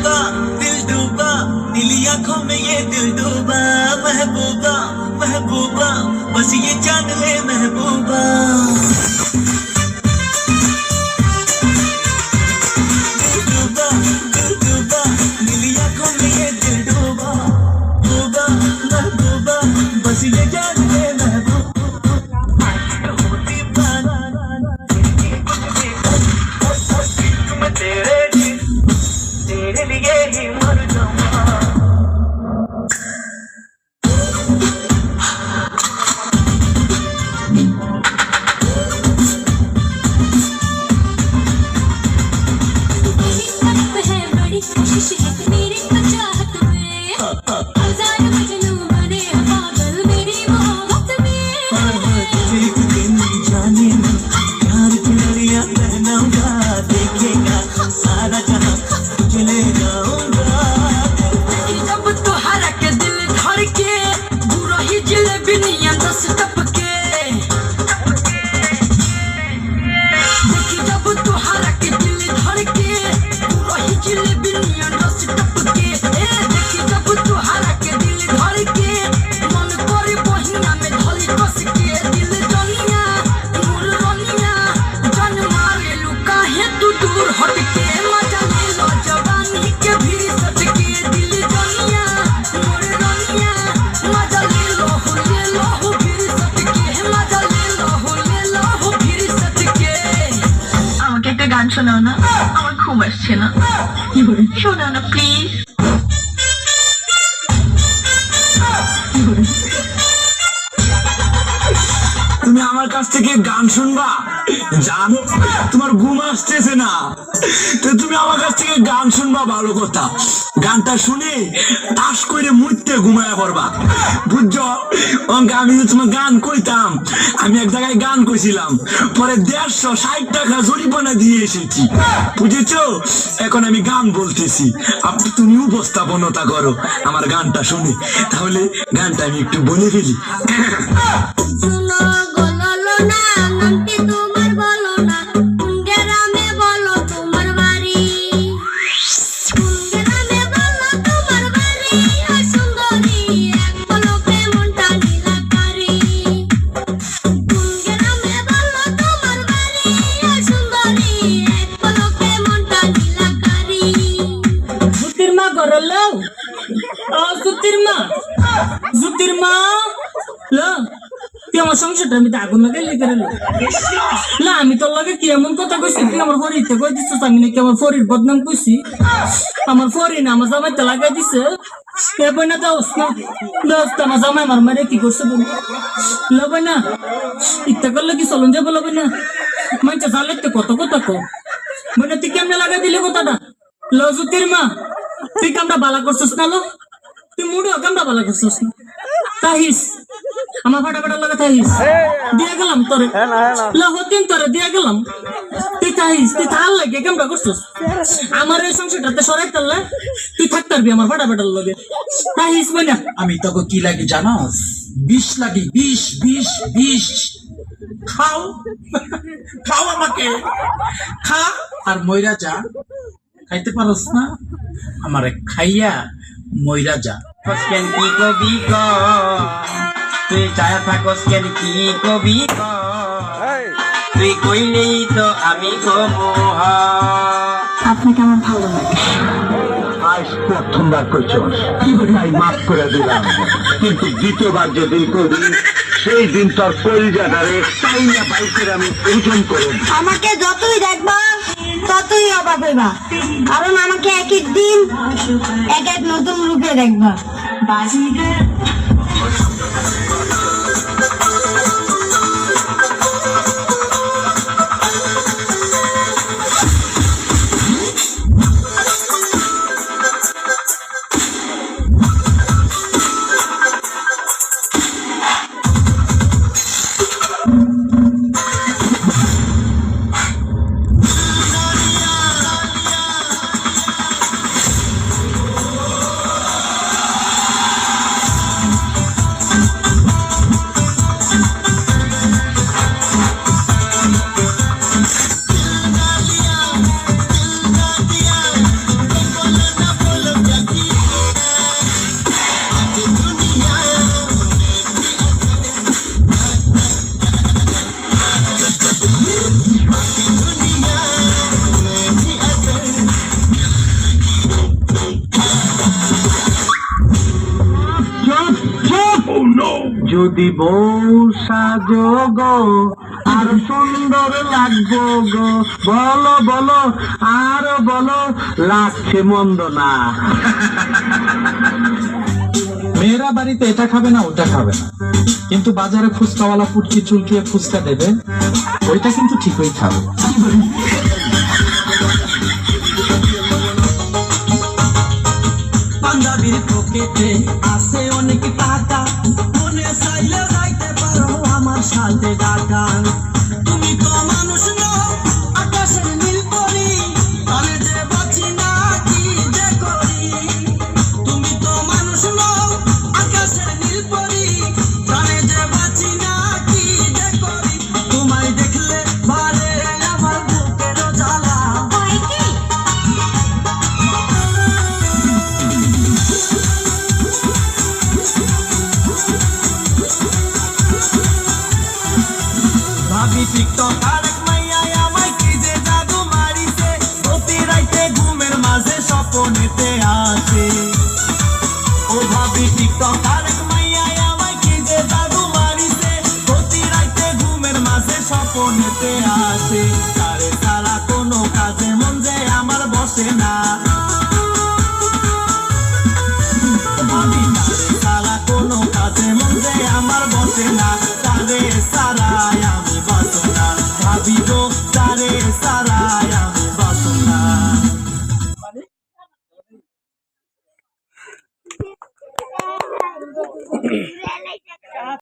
दिल डूबा नीली आंखों में ये दिल डूबा महबूबा महबूबा बस ये जान ले महबूबा दिल डूबा नीली आंखों में ये दिल डूबा डूबा महबूबा बस ये जान ले तेरे लिए ही मर जाऊंगा बड़ी कोशिश है मेरी चाहत में हजार मजनू बने पागल मेरी मोहब्बत में एक दिन जाने में प्यार की लड़ियां पहनाऊंगा देखेगा सारा जहां तुझे ले जाऊंगा जब तुम्हारा के दिल धड़ के बुरा ही जलेबी नियन रस टपके देखी जब तुम्हारा के दिल धड़ के बुरा ही जलेबी नियन रस टपके देखी जब तुम्हारा के दिल धड़ के मन करे बहिया में धली कस के दिल जनिया मोर रनिया जान मारे लुका है तू दूर हट के मजा ले लो जवानी के भी सच के दिल जनिया मोर रनिया मजा ले लो फिर सच के मजा ले लो फिर सच के আমাকে একটা গান শোনাও না আমার ঘুম আসছে না শোনাও না প্লিজ তুমি আমার কাছ থেকে গান শুনবা জান তোমার ঘুম আসতেছে না তো তুমি আমার কাছ থেকে গান শুনবা ভালো কথা গানটা শুনে তাস করে মুইতে ঘুমায়া পড়বা বুঝছো অঙ্কে আমি তোমার গান কইতাম আমি এক জায়গায় গান কইছিলাম পরে 160 টাকা জরিমানা দিয়ে এসেছি বুঝেছো এখন আমি গান বলতেছি তুমি উপস্থাপনতা করো আমার গানটা শুনে তাহলে গানটা আমি একটু বলে ফেলি সংসারটা আমি আগুন লাগাই লেগে না আমি তোর লাগে কি এমন কথা কইছি তুই আমার ফরিতে কই দিছিস আমি নাকি আমার ফরির বদনাম কইছি আমার ফরি না আমার জামাইতে লাগাই দিছে এবার না দোস্ত আমার জামাই আমার মারে কি করছে বল লবে না ইচ্ছা করলে কি চলন যাবো লবে না মানছে জালেতে কত কথা কো মানে তুই কেমনে লাগাই দিলে কথাটা লজুতির মা তুই কামটা বালা করছিস না লো তুই মুড়িও কামটা বালা করছিস না তাহিস আমার ফাটাফাটা লাগা তাহিস দিয়ে গেলাম তোরে হতিন তোরে দিয়ে গেলাম তুই তাহিস তুই থাল লাগে কেমটা করছিস আমার এই সংসারটাতে সরাই তাল্লা তুই থাকতে পারবি আমার ফাটাফাটার লগে তাহিস বইনা আমি তোকে কি লাগে জানোস 20 লাগে 20 খাও খাও আমাকে খা আর মইরা যা খাইতে পারস না আমারে খাইয়া মইরা যা কেন কি কবি ক তুই ছায়া থাকস কেন কি কবি ক তুই কইলেই তো আমি কমু আপনাকে আমার ভালো লাগে আজ প্রথমবার কইছস তাই মাফ করে দিলাম কিন্তু দ্বিতীয়বার যেদিন করবি সেই দিন তোর কলিজাটারে তাই না পাই করে আমি ওজন করব আমাকে যতই দেখবা ততই অবাক হইবা কারণ আমাকে এক এক দিন এক এক নতুন রূপে দেখবা যদি বউ সাজো গো আর সুন্দর লাগবো গো, বলো বলো আর বলো, লাগছে মন্দ না। মেয়েরা বাড়িতে এটা খাবে না ওটা খাবে না, কিন্তু বাজারে ফুচকাওয়ালা পুটকি চুলকিয়ে ফুচকা দেবে, ওইটা কিন্তু ঠিকই খাবে। পাঞ্জাবির পকেটে আছে অনেক টাকা, মনে চাইলে যাইতে পারো আমার সাথে ঢাকা। তুমি তো মানুষ নও, আকাশের নীল পরি, আমি যে বাঁচি না কি যে করি। তুমি তো মানুষ নও, আকাশের নীল পরি, আমি যে বাঁচি না কি যে করি। তোমায় দেখলে বারে আমার বুকের জ্বালা। ভাবি টিকটক আর এক মাইয়ায় আমায় কি যে জাদু মারিছে, প্রতি রাইতে ঘুমের মাঝে স্বপ্নেতে আসে। ও ভাবি টিকটক আর এক মাইয়ায় আমায় কি যে জাদু মারিছে, প্রতি রাইতে ঘুমের মাঝে স্বপ্নেতে আসে। তারে ছাড়া কোনো কাজে মন যে আমার বসে না। ভাবি তারে ছাড়া কোনো কাজে মন যে আমার বসে না, তারে ছাড়াই আমি বাঁচো না। ভাবি গো তারে ছাড়াই আমি বাঁচো না।